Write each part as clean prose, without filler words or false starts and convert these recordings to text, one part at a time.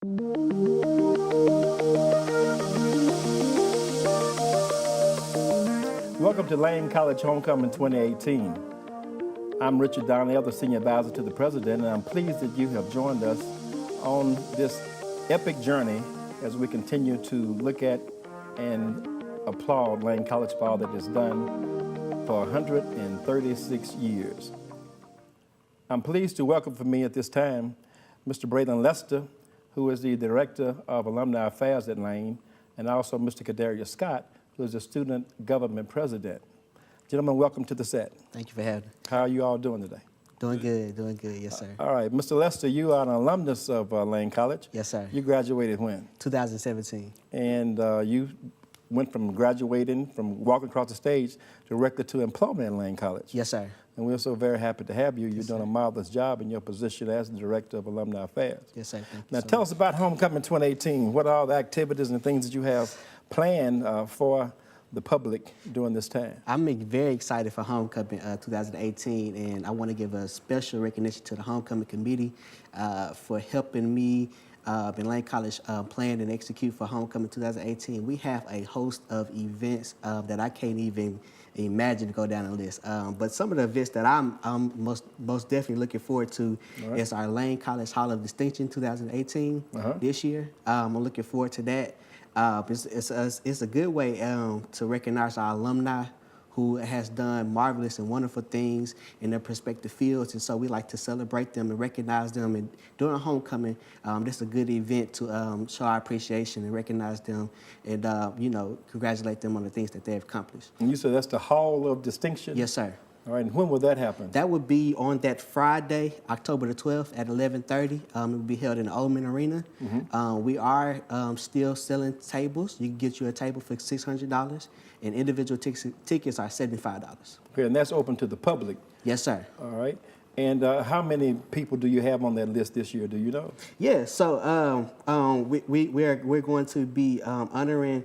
Welcome to Lane College Homecoming 2018. I'm Richard Donnell, the Senior Advisor to the President, and I'm pleased that you have joined us on this epic journey as we continue to look at and applaud Lane College for all that is done for 136 years. I'm pleased to welcome for me at this time Mr. Braylon Lester, who is the Director of Alumni Affairs at Lane, and also Mr. Kadarius Scott, who is the Student Government President. Gentlemen, welcome to the set. Thank you for having me. How are you all doing today? Doing good, yes, sir. All right, Mr. Lester, you are an alumnus of Lane College. Yes, sir. You graduated when? 2017. And you went from graduating, from walking across the stage, directly to employment at Lane College. Yes, sir. And we're so very happy to have you. You're Yes, doing sir. a marvelous job in your position as the Director of Alumni Affairs. Yes, sir. Thank you. Now, so tell much. us about Homecoming 2018. What are all the activities and things that you have planned for the public during this time? I'm very excited for Homecoming 2018, and I want to give a special recognition to the Homecoming Committee for helping me in Lane College plan and execute for Homecoming 2018. We have a host of events that I can't even imagine to go down the list. But some of the events that I'm most definitely looking forward to is our Lane College Hall of Distinction 2018 this year. I'm looking forward to that. It's a good way to recognize our alumni who has done marvelous and wonderful things in their respective fields, and so we like to celebrate them and recognize them. And during homecoming, this is a good event to show our appreciation and recognize them, and congratulate them on the things that they have accomplished. And you said that's the Hall of Distinction? Yes, sir. All right, and when will that happen? That would be on that Friday, October the 12th at 11:30. It will be held in the Alumni Arena. We are still selling tables. You can get you a table for $600, and individual tickets are $75. Okay, and that's open to the public? Yes, sir. All right. And how many people do you have on that list this year? Do you know? Yeah, so we're going to be honoring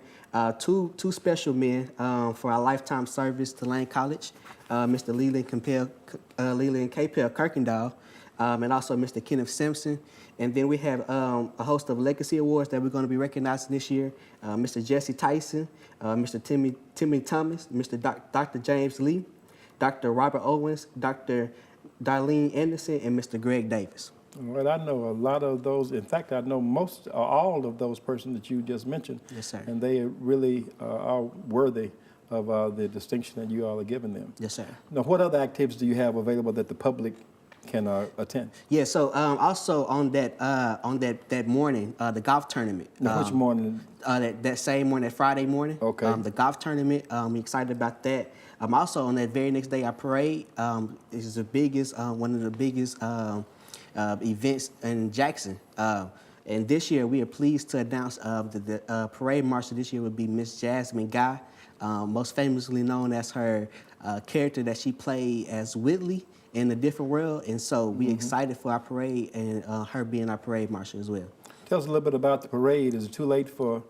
two special men for our lifetime service to Lane College. Mr. Leland Capel Kirkendall, and also Mr. Kenneth Simpson. And then we have a host of legacy awards that we're going to be recognizing this year. Mr. Jesse Tyson, Mr. Timmy Thomas, Mr. Dr. James Lee, Dr. Robert Owens, Dr. Darlene Anderson, and Mr. Greg Davis. Well, I know a lot of those. In fact, I know most or all of those persons that you just mentioned. Yes, sir. And they really are worthy of the distinction that you all are giving them. Yes, sir. Now, what other activities do you have available that the public can attend? Yeah, so also on that morning, the golf tournament. Now, which morning? That same morning, that Friday morning. Okay. The golf tournament, I'm excited about that. Also on that very next day, our parade is the biggest, one of the biggest events in Jackson. And this year, we are pleased to announce that the parade marshal this year would be Miss Jasmine Guy, most famously known as her character that she played as Whitley in A Different World. And so we're excited for our parade and her being our parade marshal as well. Tell us a little bit about the parade. Is it too late for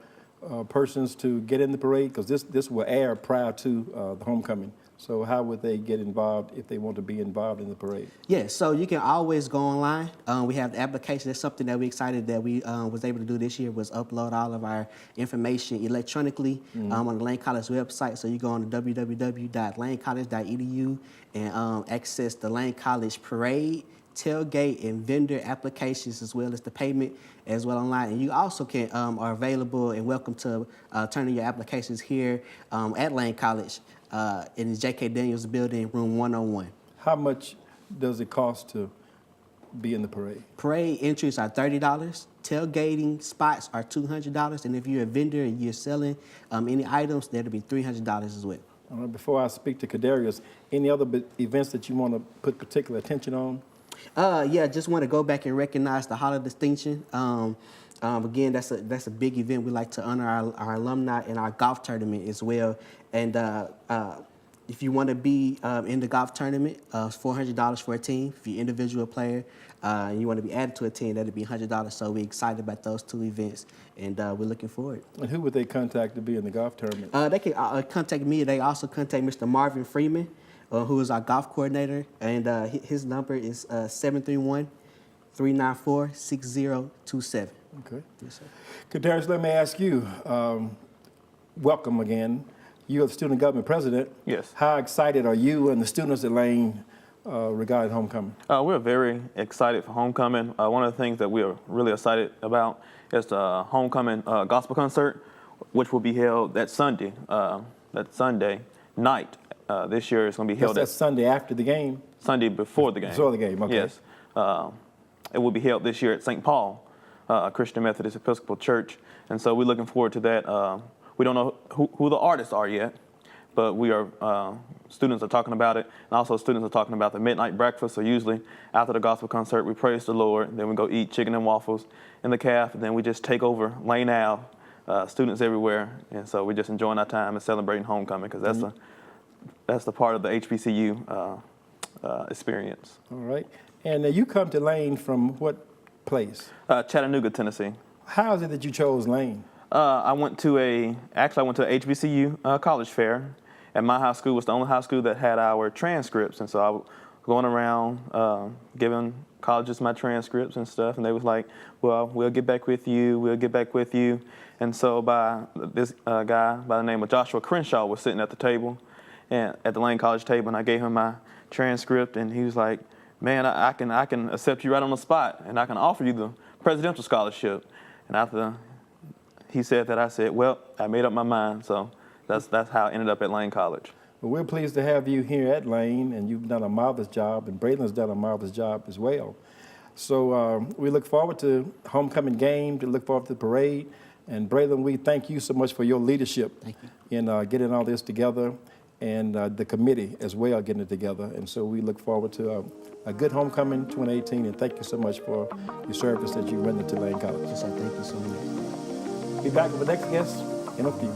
persons to get in the parade? Because this will air prior to the homecoming. So how would they get involved if they want to be involved in the parade? Yeah, so you can always go online. We have the application. That's something that we're excited that we was able to do this year, was upload all of our information electronically on the Lane College website. So you go on to www.lanecollege.edu and access the Lane College Parade, tailgate, and vendor applications, as well as the payment as well online. And you also can are available and welcome to turn in your applications here at Lane College in the J.K. Daniels building, room 101. How much does it cost to be in the parade? Parade entries are $30. Tailgating spots are $200. And if you're a vendor and you're selling any items, that'll be $300 as well. All right, before I speak to Kadarius, any other events that you want to put particular attention on? Yeah, just want to go back and recognize the Hall of Distinction. Again, that's a big event. We like to honor our alumni and our golf tournament as well. And if you want to be in the golf tournament, it's $400 for a team. If you're an individual player and you want to be added to a team, that'd be $100. So we're excited about those two events, and we're looking forward. And who would they contact to be in the golf tournament? They can contact me. They also contact Mr. Marvin Freeman, who is our golf coordinator, and his number is 731-394-6027. Okay. Yes, sir. Kadarius, let me ask you, welcome again. You're the student government president. Yes. How excited are you and the students at Lane regarding homecoming? We're very excited for homecoming. One of the things that we are really excited about is the homecoming gospel concert, which will be held that Sunday night. This year it's going to be held That's Sunday after the game? Sunday before the game. Before the game, okay. Yes. It will be held this year at St. Paul, Christian Methodist Episcopal Church. And so we're looking forward to that. We don't know who the artists are yet, but we are, students are talking about it. And also students are talking about the midnight breakfast. So usually after the gospel concert, we praise the Lord. Then we go eat chicken and waffles in the caf. And then we just take over Lane Ave, students everywhere. And so we're just enjoying our time and celebrating homecoming because that's the part of the HBCU experience. All right. And you come to Lane from what place? Chattanooga, Tennessee. How is it that you chose Lane? I went to a HBCU college fair, and my high school was the only high school that had our transcripts. And so I was going around giving colleges my transcripts and stuff, and they was like, well, we'll get back with you. And so this guy by the name of Joshua Crenshaw was sitting at the table, and at the Lane College table, and I gave him my transcript, and he was like, man, I can accept you right on the spot, and I can offer you the presidential scholarship. And after he said that, I said, well, I made up my mind. So that's how I ended up at Lane College. Well, we're pleased to have you here at Lane, and you've done a marvelous job, and Braylon's done a marvelous job as well. So we look forward to homecoming game, to look forward to the parade. And Braylon, we thank you so much for your leadership in getting all this together, and the committee as well getting it together. And so we look forward to a good homecoming 2018, and thank you so much for your service that you rendered to Lane College. Yes, sir. Thank you so much. Be back with the next guest in a few.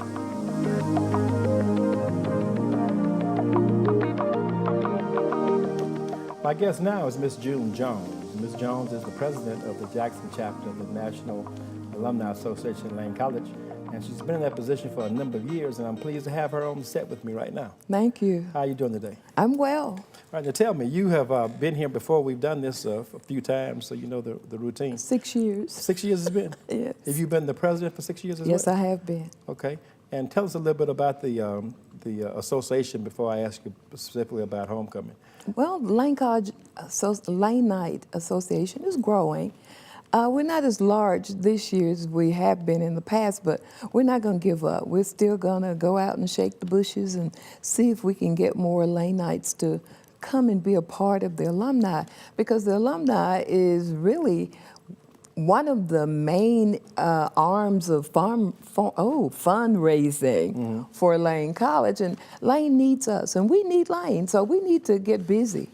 My guest now is Miss June Jones. Ms. Jones is the president of the Jackson chapter of the National Alumni Association at Lane College, and she's been in that position for a number of years, and I'm pleased to have her on the set with me right now. Thank you. How are you doing today? I'm well. All right, now tell me, you have been here before. We've done this a few times, so you know the routine. 6 years. 6 years has been? Yes. Have you been the president for 6 years as Yes, well? I have been. Okay. And tell us a little bit about the association before I ask you specifically about homecoming. Well, Lane College Lane Night Association is growing. We're not as large this year as we have been in the past, but we're not going to give up. We're still going to go out and shake the bushes and see if we can get more Lane Nights to come and be a part of the alumni, because the alumni is really one of the main arms of fundraising for Lane College, and Lane needs us, and we need Lane, so we need to get busy.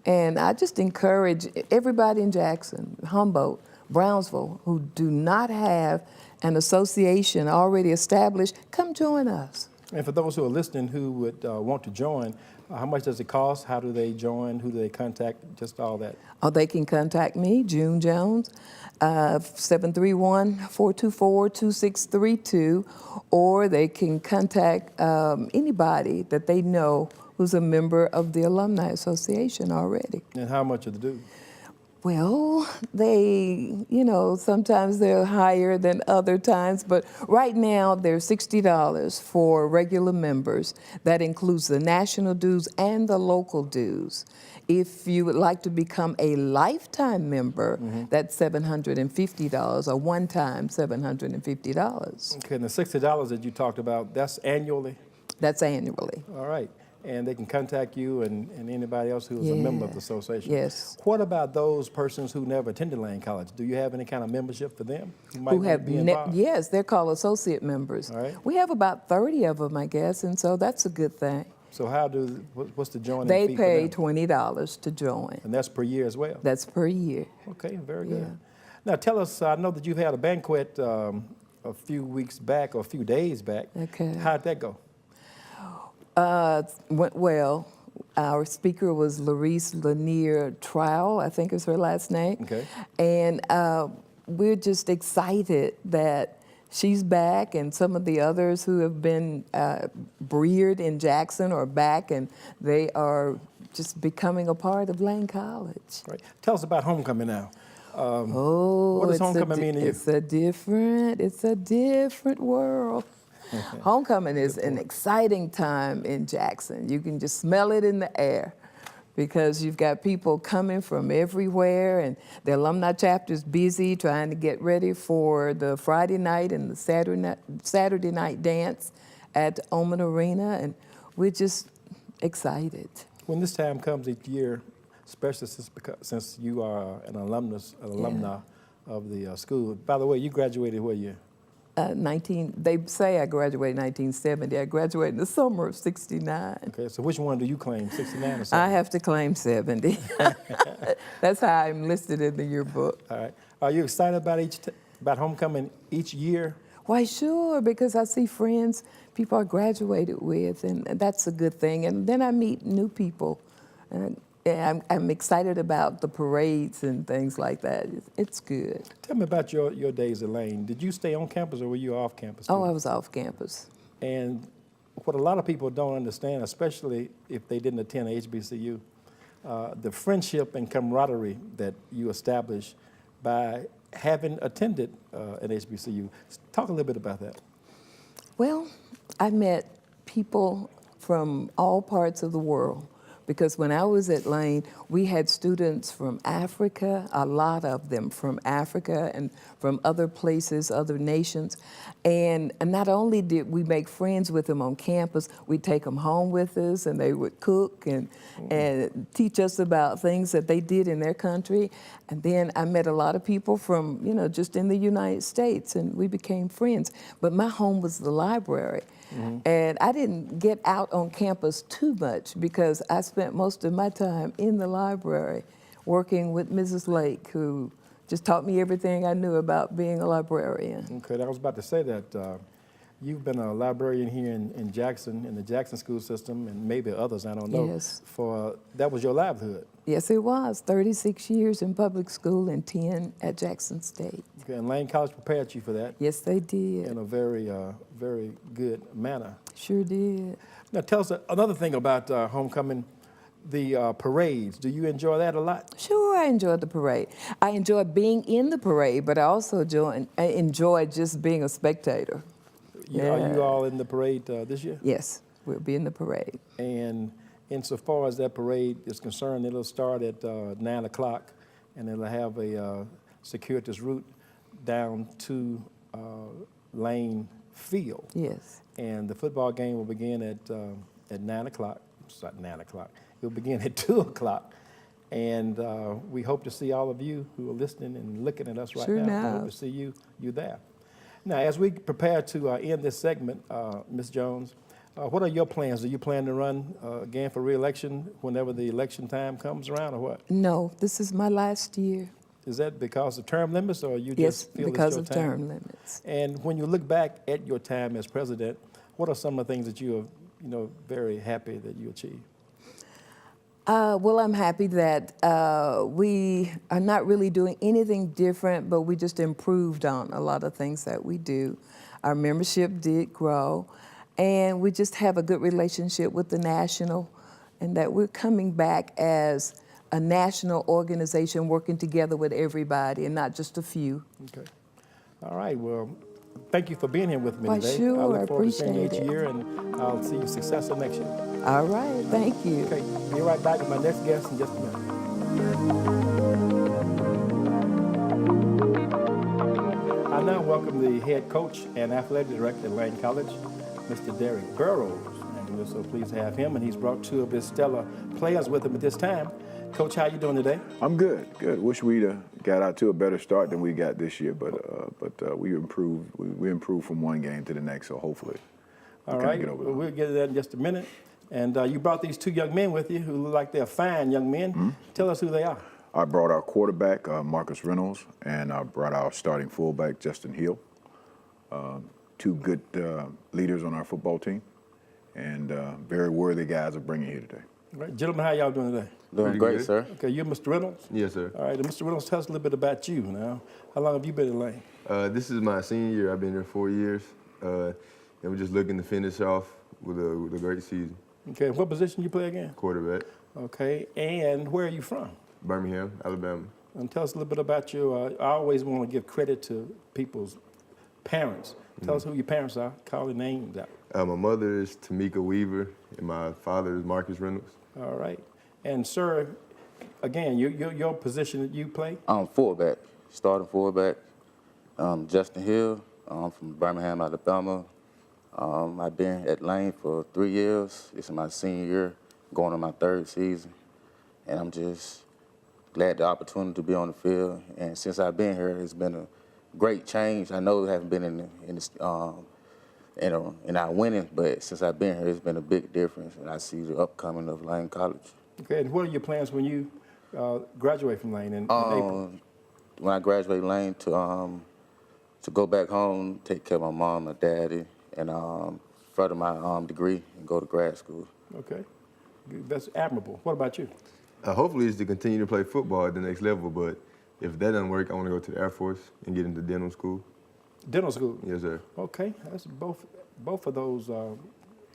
And I just encourage everybody in Jackson, Humboldt, Brownsville, who do not have an association already established, come join us. And for those who are listening who would want to join, how much does it cost? How do they join? Who do they contact? Just all that. Oh, they can contact me, June Jones, 731-424-2632, or they can contact anybody that they know who's a member of the Alumni Association already. And how much are the dues? Well, they, sometimes they're higher than other times, but right now they're $60 for regular members. That includes the national dues and the local dues. If you would like to become a lifetime member, that's $750, or one time $750. Okay, and the $60 that you talked about, that's annually? That's annually. All right. And they can contact you and anybody else who is a member of the association. Yes. What about those persons who never attended Lane College? Do you have any kind of membership for them who might Who have be involved? Yes, they're called associate members. All right. We have about 30 of them, I guess, and so that's a good thing. So what's the joining They fee pay for them? $20 to join. And that's per year as well? That's per year. Okay, very good. Yeah. Now tell us, I know that you've had a banquet a few weeks back or a few days back. Okay. How'd that go? Went well. Our speaker was Larice Lanier Trowell, I think is her last name. Okay. And we're just excited that she's back, and some of the others who have been reared in Jackson are back, and they are just becoming a part of Lane College. Right. Tell us about homecoming now. Oh, what does homecoming mean to you? It's a different world. Homecoming is an exciting time in Jackson. You can just smell it in the air because you've got people coming from everywhere, and the alumni chapter is busy trying to get ready for the Friday night and the Saturday night dance at Oman Arena, and we're just excited. When this time comes each year, especially since you are an alumni of the school. By the way, you graduated what year? They say I graduated in 1970. I graduated in the summer of '69. Okay, so which one do you claim, 69 or 70? I have to claim 70. That's how I'm listed in the yearbook. All right. Are you excited about homecoming each year? Why, sure, because I see friends, people I graduated with, and that's a good thing. And then I meet new people. And I'm excited about the parades and things like that. It's good. Tell me about your days at Lane. Did you stay on campus or were you off campus? Oh, I was off campus. And what a lot of people don't understand, especially if they didn't attend HBCU, the friendship and camaraderie that you establish by having attended an HBCU. Talk a little bit about that. Well, I met people from all parts of the world. Because when I was at Lane, we had students from Africa, a lot of them from Africa and from other places, other nations. And not only did we make friends with them on campus, we'd take them home with us and they would cook and teach us about things that they did in their country. And then I met a lot of people from, just in the United States, and we became friends. But my home was the library. Mm-hmm. And I didn't get out on campus too much because I spent most of my time in the library working with Mrs. Lake, who just taught me everything I knew about being a librarian. Okay, I was about to say that you've been a librarian here in Jackson, in the Jackson school system, and maybe others, I don't know. Yes. That was your livelihood. Yes, it was. 36 years in public school and 10 at Jackson State. Okay, and Lane College prepared you for that. Yes, they did. In a very, very good manner. Sure did. Now tell us another thing about homecoming, the parades. Do you enjoy that a lot? Sure, I enjoyed the parade. I enjoyed being in the parade, but I also enjoyed just being a spectator. Are you all in the parade this year? Yes, we'll be in the parade. And insofar as that parade is concerned, it'll start at 9 o'clock, and it'll have a circuitous route down to Lane Field. Yes. And the football game will begin at 9 o'clock. It's not 9 o'clock. It'll begin at 2 o'clock. And we hope to see all of you who are listening and looking at us right now. We hope to see you there. Now, as we prepare to end this segment, Ms. Jones, what are your plans? Do you plan to run again for re-election whenever the election time comes around, or what? No, this is my last year. Is that because of term limits, or you yes, just feel because it's of your time? Term limits. And when you look back at your time as president, what are some of the things that you are, very happy that you achieved? Well, I'm happy that we are not really doing anything different, but we just improved on a lot of things that we do. Our membership did grow, and we just have a good relationship with the national, and that we're coming back as a national organization working together with everybody and not just a few. Okay. All right. Well, thank you for being here with me Why, today. sure, I look forward to seeing you appreciate each it. year, and I'll see you successful next year. All right, thank you. Okay, be right back with my next guest in just a minute. I now welcome the head coach and athletic director at Lane College, Mr. Derek Burroughs. And we're so pleased to have him, and he's brought two of his stellar players with him at this time. Coach, how you doing today? I'm good. Wish we'd got out to a better start than we got this year, but we improved. We improved from one game to the next, so hopefully. All right, we'll get to that in just a minute. And you brought these two young men with you who look like they're fine young men. Mm-hmm. Tell us who they are. I brought our quarterback, Marcus Reynolds, and I brought our starting fullback, Justin Hill. Two good leaders on our football team, and very worthy guys of bringing here today. All right, gentlemen, how y'all doing today? Doing great, sir. Okay, you're Mr. Reynolds? Yes, sir. All right, and Mr. Reynolds, tell us a little bit about you now. How long have you been in Lane? This is my senior year. I've been here 4 years, and we're just looking to finish off with a great season. Okay, what position you play again? Quarterback. Okay, and where are you from? Birmingham, Alabama. And tell us a little bit about you. I always want to give credit to people's parents. Tell us who your parents are. Call their names out. My mother is Tamika Weaver, and my father is Marcus Reynolds. All right. And, sir, again, your position that you play? I'm fullback, starting fullback. Justin Hill. I'm from Birmingham, Alabama. I've been at Lane for 3 years. This is my senior year, going on my 3rd season. And I'm just glad the opportunity to be on the field. And since I've been here, it's been a great change. I know it hasn't been in our winning, but since I've been here, it's been a big difference. And I see the upcoming of Lane College. Okay, and what are your plans when you graduate from Lane in April? When I graduate Lane, to go back home, take care of my mom, my daddy, and further my degree and go to grad school. Okay, that's admirable. What about you? Hopefully it's to continue to play football at the next level, but if that doesn't work, I want to go to the Air Force and get into dental school. Dental school? Yes, sir. Okay, that's both of those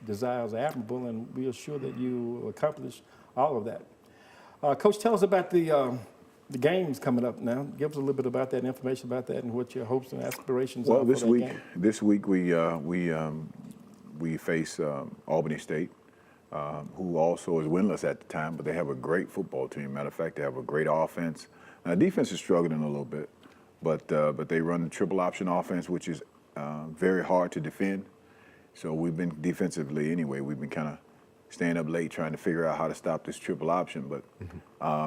desires are admirable, and we are sure that you will accomplish all of that. Coach, tell us about the games coming up now. Give us a little bit about that, information about that, and what your hopes and aspirations are for that game. This week we face Albany State, who also is winless at the time, but they have a great football team. Matter of fact, they have a great offense. Now, defense is struggling a little bit, but they run the triple option offense, which is very hard to defend. So we've been defensively anyway. We've been kind of staying up late trying to figure out how to stop this triple option. But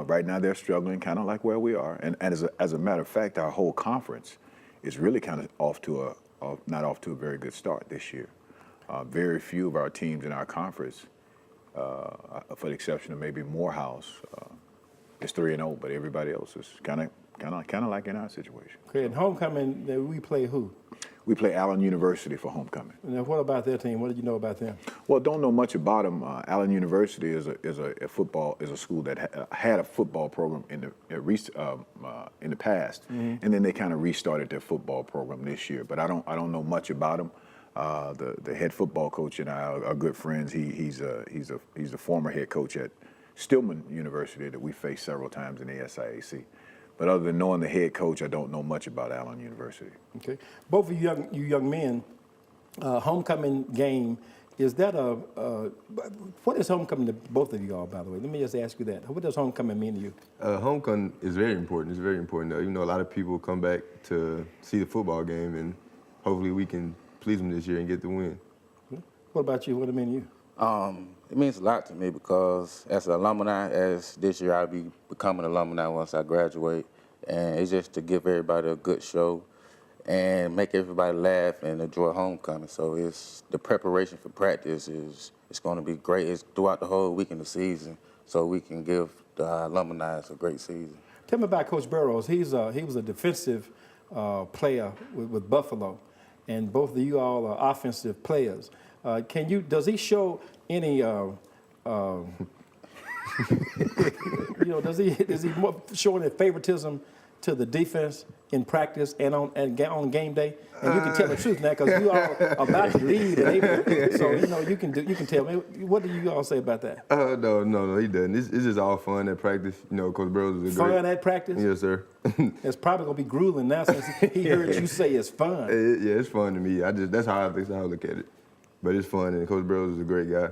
right now they're struggling, kind of like where we are. And as a matter of fact, our whole conference is really kind of not off to a very good start this year. Very few of our teams in our conference, for the exception of maybe Morehouse, is 3-0, but everybody else is kind of like in our situation. Okay, and homecoming, we play who? We play Allen University for homecoming. Now, what about their team? What did you know about them? Well, don't know much about them. Allen University is a school that had a football program in the past, and then they kind of restarted their football program this year. But I don't know much about them. The head football coach and I are good friends. He's the former head coach at Stillman University that we faced several times in the SIAC. But other than knowing the head coach, I don't know much about Allen University. Okay. Both of you young men, homecoming game, is that what is homecoming to both of you all, by the way? Let me just ask you that. What does homecoming mean to you? Homecoming is very important. It's very important. You know, a lot of people come back to see the football game, and hopefully we can please them this year and get the win. What about you? What does it mean to you? It means a lot to me because as an alumni, as this year I'll be becoming an alumni once I graduate, and it's just to give everybody a good show and make everybody laugh and enjoy homecoming. So it's the preparation for practice it's going to be great. It's throughout the whole week in the season, so we can give the alumni a great season. Tell me about Coach Burroughs. He was a defensive player with Buffalo, and both of you all are offensive players. Does he show any, does he show any favoritism to the defense in practice and on game day? And you can tell the truth now because you all are about to lead in April, so you can tell me. What do you all say about that? No, he doesn't. It's just all fun at practice. You know, Coach Burroughs is fun at practice. Yes, sir. It's probably gonna be grueling now since he heard you say it's fun. Yeah, it's fun to me. That's how I look at it. But it's fun, and Coach Burroughs is a great guy.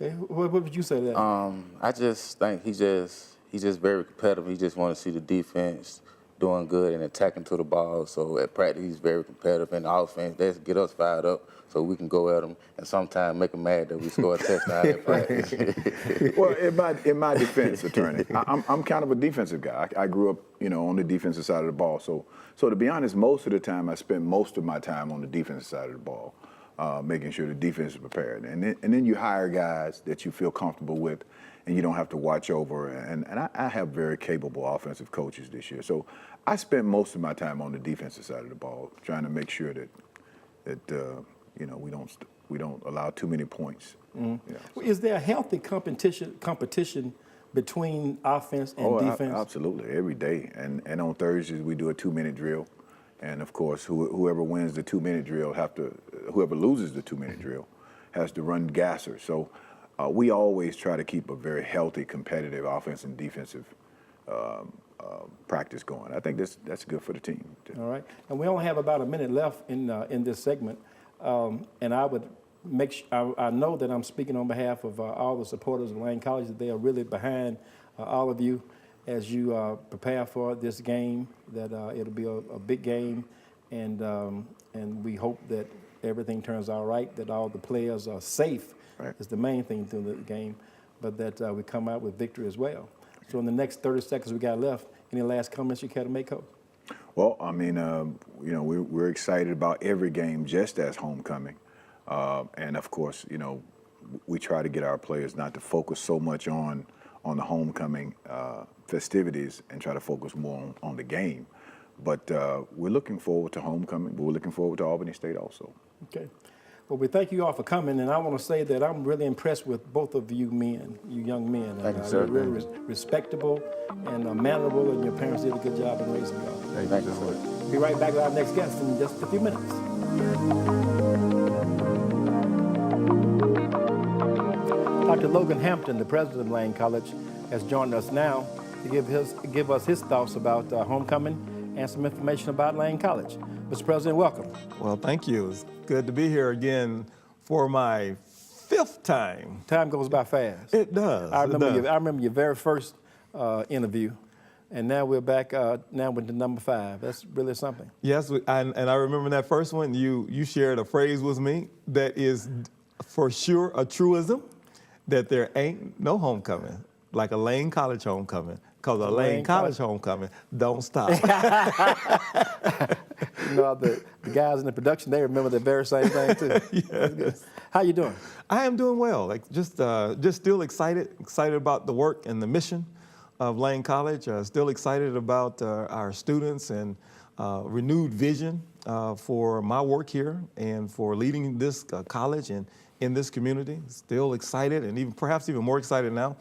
Okay, what would you say to that? I just think he's just very competitive. He just want to see the defense doing good and attacking to the ball. So at practice, he's very competitive. And the offense, that's get us fired up so we can go at them and sometimes make them mad that we score a touchdown at practice. Well, in my defense, attorney, I'm kind of a defensive guy. I grew up, on the defensive side of the ball. So to be honest, most of the time I spend most of my time on the defensive side of the ball. Making sure the defense is prepared. And then you hire guys that you feel comfortable with and you don't have to watch over. And I have very capable offensive coaches this year. So I spend most of my time on the defensive side of the ball, trying to make sure that we don't allow too many points. Mm-hmm. Yeah, so. Is there a healthy competition between offense and defense? Absolutely, every day. And on Thursdays we do a 2-minute drill. And of course, whoever wins the 2-minute drill whoever loses the 2-minute drill has to run gasser. So we always try to keep a very healthy, competitive offense and defensive practice going. I think that's good for the team. All right, and we only have about a minute left in this segment, and I would I know that I'm speaking on behalf of all the supporters of Lane College, that they are really behind all of you as you prepare for this game, that it'll be a big game, and we hope that everything turns out right, that all the players are safe. Right. Is the main thing through the game, but that we come out with victory as well. So in the next 30 seconds we got left, any last comments you care to make, Coach? Well, I mean, we're excited about every game just as homecoming. And of course, we try to get our players not to focus so much on the homecoming festivities and try to focus more on the game. But we're looking forward to homecoming, but we're looking forward to Albany State also. Okay. Well, we thank you all for coming, and I want to say that I'm really impressed with both of you men, you young men. Thank you, sir. You're really respectable and mannerable, and your parents did a good job in raising you all. Thank you, sir. Be right back with our next guest in just a few minutes. Dr. Logan Hampton, the president of Lane College, has joined us now to give us his thoughts about homecoming and some information about Lane College. Mr. President, welcome. Well, thank you. It's good to be here again for my 5th time. Time goes by fast. It does. I remember your very first interview, and now we're back now with the number 5. That's really something. Yes, and I remember that first one. You shared a phrase with me that is for sure a truism, that there ain't no homecoming like a Lane College homecoming, because a Lane College homecoming don't stop. The guys in the production, they remember the very same thing too. Yes. How you doing? I am doing well. Just still excited about the work and the mission of Lane College. Still excited about our students and renewed vision for my work here and for leading this college and in this community. Still excited, and perhaps even more excited now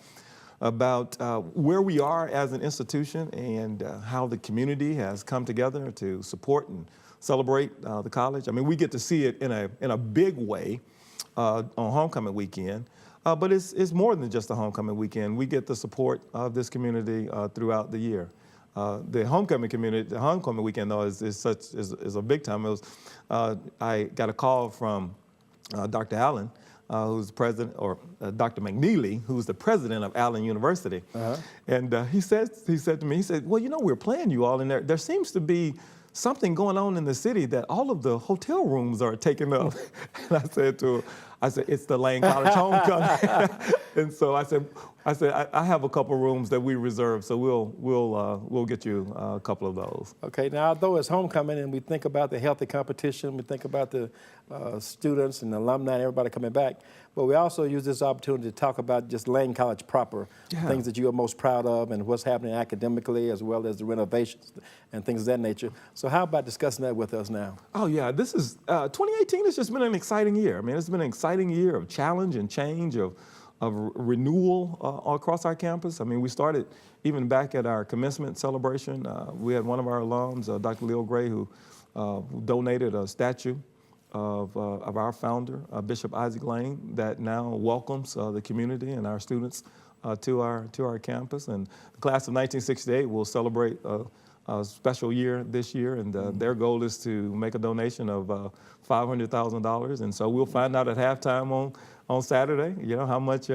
about where we are as an institution and how the community has come together to support and celebrate the college. I mean, we get to see it in a big way on homecoming weekend, but it's more than just a homecoming weekend. We get the support of this community throughout the year. The homecoming weekend though is a big time. It was I got a call from Dr. Allen, who's president, or Dr. McNeely, who's the president of Allen University. And he said to me, well, we're playing you all in there. There seems to be something going on in the city that all of the hotel rooms are taken up. And I said to him, it's the Lane College homecoming. And so I said, I have a couple rooms that we reserve, so we'll get you a couple of those. Okay, now although it's homecoming and we think about the healthy competition, we think about the students and the alumni and everybody coming back, but we also use this opportunity to talk about just Lane College proper, things that you are most proud of and what's happening academically as well as the renovations and things of that nature. So how about discussing that with us now? Oh yeah, this is, 2018 has just been an exciting year. I mean, it's been an exciting year of challenge and change, of renewal all across our campus. I mean, we started even back at our commencement celebration. We had one of our alums, Dr. Leo Gray, who donated a statue of our founder, Bishop Isaac Lane, that now welcomes the community and our students to our campus. And the class of 1968 will celebrate a special year this year, and their goal is to make a donation of $500,000. And so we'll find out at halftime on Saturday, how much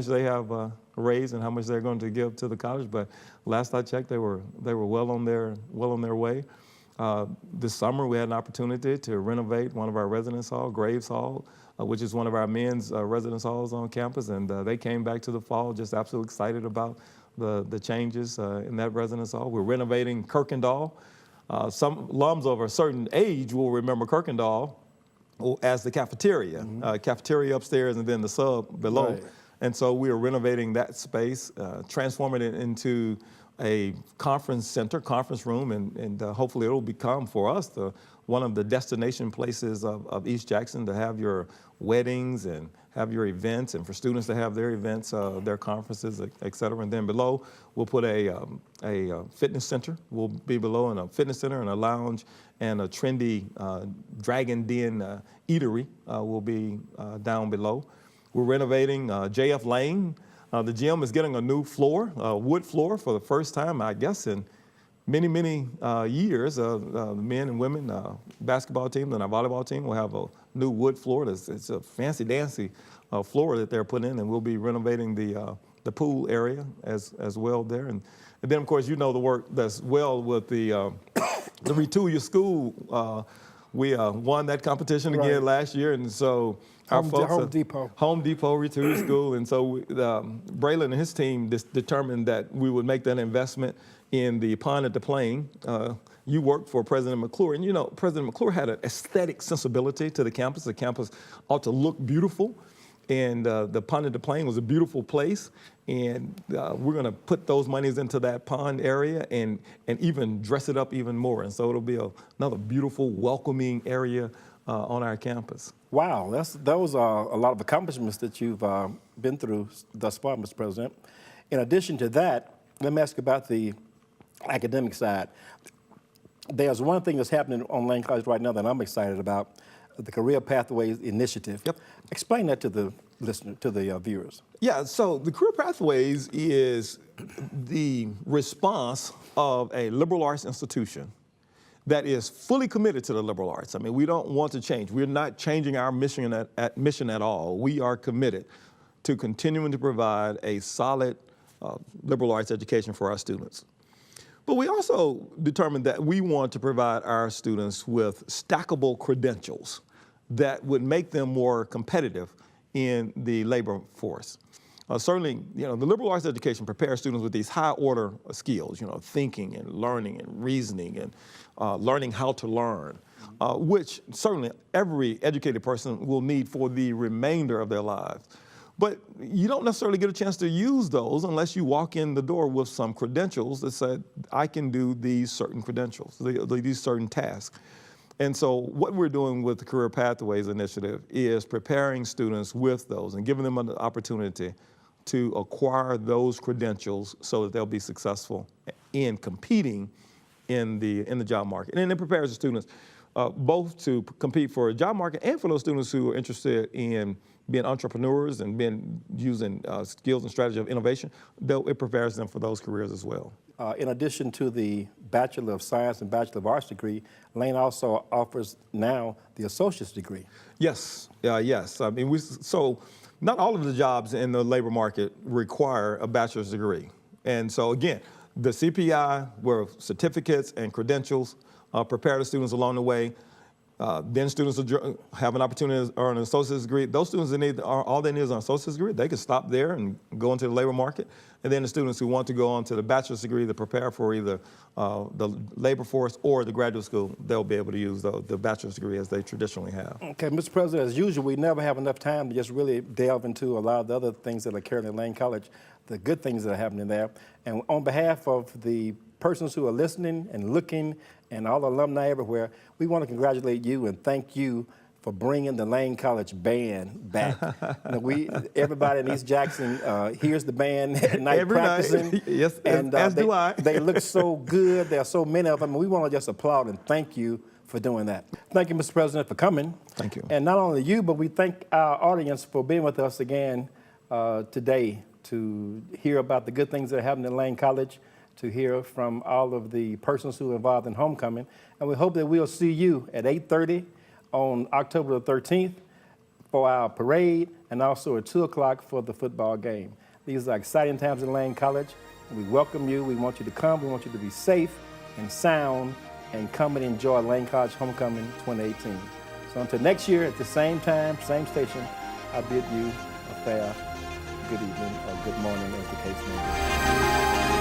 they have raised and how much they're going to give to the college. But last I checked, they were well on their way. This summer we had an opportunity to renovate one of our residence halls, Graves Hall, which is one of our men's residence halls on campus, and they came back to the fall just absolutely excited about the changes in that residence hall. We're renovating Kirkendall. Some alums of a certain age will remember Kirkendall as the cafeteria, cafeteria upstairs and then the sub below. Right. And so we are renovating that space, transforming it into a conference center, conference room, and hopefully it'll become for us one of the destination places of East Jackson to have your weddings and have your events, and for students to have their events, their conferences, et cetera. And then below, we'll put a fitness center. We'll be below in a fitness center and a lounge and a trendy Dragon Den eatery will be down below. We're renovating J.F. Lane The gym is getting a new floor, wood floor, for the first time, I guess, in many, many years. The men and women basketball team and our volleyball team will have a new wood floor. It's a fancy dancy floor that they're putting in, and we'll be renovating the pool area as well there. And then, of course, you know the work that's well with the Retool Your School. We won that competition again last year, and so our folks Home Depot Retool Your School, and so Braylon and his team determined that we would make that investment in the pond at the Plain. You worked for President McClure, and you know President McClure had an aesthetic sensibility to the campus. The campus ought to look beautiful, and the pond at the Plain was a beautiful place, and we're going to put those monies into that pond area and even dress it up even more, and so it'll be another beautiful, welcoming area on our campus. Wow, those are a lot of accomplishments that you've been through thus far, Mr. President. In addition to that, let me ask you about the academic side. There's one thing that's happening on Lane College right now that I'm excited about, the Career Pathways Initiative. Yep. Explain that to the listener, to the viewers. Yeah, so the Career Pathways is the response of a liberal arts institution that is fully committed to the liberal arts. I mean, we don't want to change. We're not changing our mission at all. We are committed to continuing to provide a solid liberal arts education for our students. But we also determined that we want to provide our students with stackable credentials that would make them more competitive in the labor force. Certainly, you know, the liberal arts education prepares students with these high-order skills, you know, thinking and learning and reasoning and learning how to learn, which certainly every educated person will need for the remainder of their lives. But you don't necessarily get a chance to use those unless you walk in the door with some credentials that say, I can do these certain credentials, these certain tasks. And so what we're doing with the Career Pathways Initiative is preparing students with those and giving them an opportunity to acquire those credentials so that they'll be successful in competing in the job market. And it prepares the students both to compete for a job market and for those students who are interested in being entrepreneurs and using skills and strategy of innovation, though it prepares them for those careers as well. In addition to the Bachelor of Science and Bachelor of Arts degree, Lane also offers now the associate's degree. Yes, yes. I mean, so not all of the jobs in the labor market require a bachelor's degree. And so again, the CPI, where certificates and credentials prepare the students along the way. Then students will have an opportunity to earn an associate's degree. Those students that all they need is an associate's degree. They can stop there and go into the labor market. And then the students who want to go on to the bachelor's degree to prepare for either the labor force or the graduate school, they'll be able to use the bachelor's degree as they traditionally have. Okay, Mr. President, as usual, we never have enough time to just really delve into a lot of the other things that are occurring at Lane College, the good things that are happening there. And on behalf of the persons who are listening and looking and all the alumni everywhere, we want to congratulate you and thank you for bringing the Lane College band back. Everybody in East Jackson hears the band at night Every practicing. Night. Yes, and as do I. They look so good. There are so many of them. We want to just applaud and thank you for doing that. Thank you, Mr. President, for coming. Thank you. And not only you, but we thank our audience for being with us again today to hear about the good things that are happening at Lane College, to hear from all of the persons who are involved in homecoming. And we hope that we'll see you at 8:30 on October the 13th for our parade and also at 2 o'clock for the football game. These are exciting times at Lane College. And we welcome you. We want you to come. We want you to be safe and sound and come and enjoy Lane College Homecoming 2018. So until next year at the same time, same station, I bid you a fair good evening or good morning as the case may be.